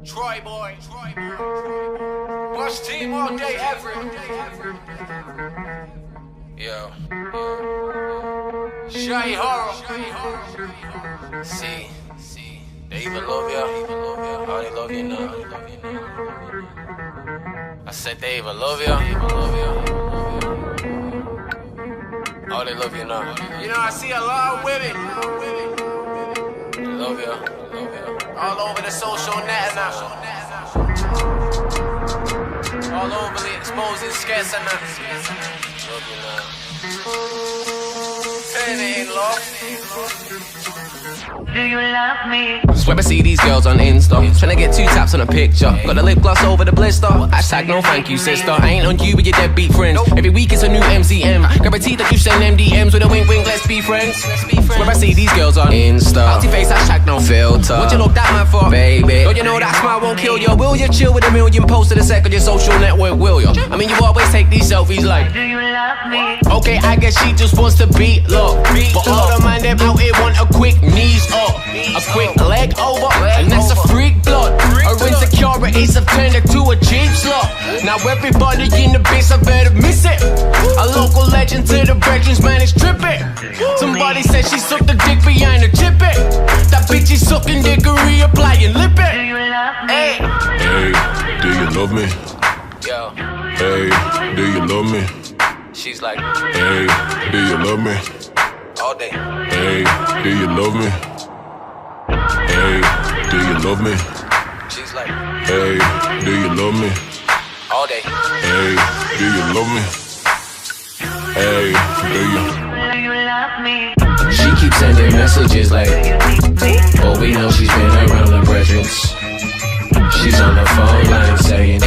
TroyBoi. Watch team all day, every. Yo. Shotty Horroh. See, they even love ya. Oh, they love you now. I said they even love ya. Oh, they love you now. You know, I see a lot of women. They love ya. All over the social net now. All overly exposing, scarce and that. Love you now. Say they ain't love. Do you love me? Swear I see these girls on Insta, tryna get 2 taps on a picture. Got the lip gloss over the blister. Hashtag no thank you, sister. I ain't on you with your deadbeat friends. Every week it's a new MCM. Guaranteed that you send MDMs with a wink wink, let's be friends. Swear I see these girls on Insta. Healthy face, hashtag no filter. What you look that man for, baby? Don't you know that smile won't kill you? Will you chill with a million posts in a sec on your social network, will you? I mean you always take these selfies like, Do you love me? okay, I guess she just wants to beat low. But all the man them out here want a quick knees up, a quick leg over, and that's a freak blood. Her insecurities have turned her to a cheap slut. Now everybody in the base have better miss it. A local legend to the regions, man, it's tripping. Somebody said she sucked the dick behind her tippet. That bitch is sucking dickery, applying lip Do it. you love me? Hey, Hey, do you love me? Yo, Hey, do you love me? she's like, Hey, do you love me? all day. Hey, do you love me? Hey, do you love me? She's like, Hey, do you love me? all day. Hey, do you love me? Hey, do you? Do you love me? she keeps sending messages like, oh we know she's been around the brethren. She's on the phone line saying,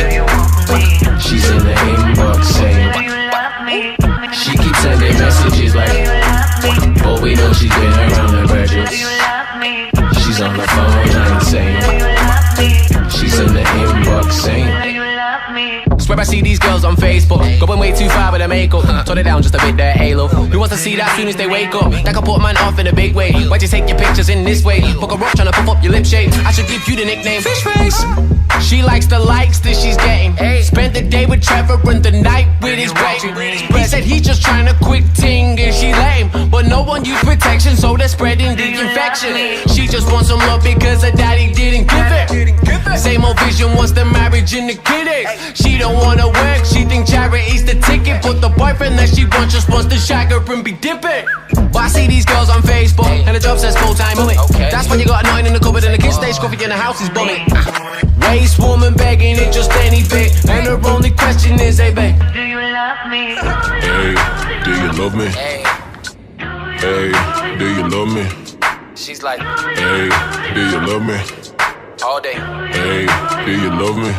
she's in the inbox saying, Do you love me? she keeps sending messages Do you like, love me? oh we know she's been around the brethren. Do you love me? She's on the phone line Do saying, you love me? she's in the inbox saying. Do you love me? Swear I see these girls on Facebook, going way too far with their makeup. Tone it down just a bit, their halo. Who wants to see that soon as they wake up? That can put man off in a big way. Why'd you take your pictures in this way? Fuck a rock trying to puff up your lip shape. I should give you the nickname Fish Face. She likes the likes that she's getting. Spent the day with Trevor and the night with his brethren. He said he's just trying to quick ting and she lame, but no one used protection, so they're spreading the infection. She just wants some love because her daddy didn't give it. Same old vision, wants the marriage and the kiddies. She don't wanna work, she think charity's the ticket, but the boyfriend that she wants just wants to shag her and be dipping. But I see these girls on Facebook and the job says full-time mummy. That's when you got a 9 in the cupboard and the kids stay scruffy and the house is bumming. Waste woman begging it just any bit, and her only question is, hey babe, Do you love me? Hey, do you love me? Hey, Hey, do you love me? she's like, Hey, do you love me? all day. Hey, do you love me?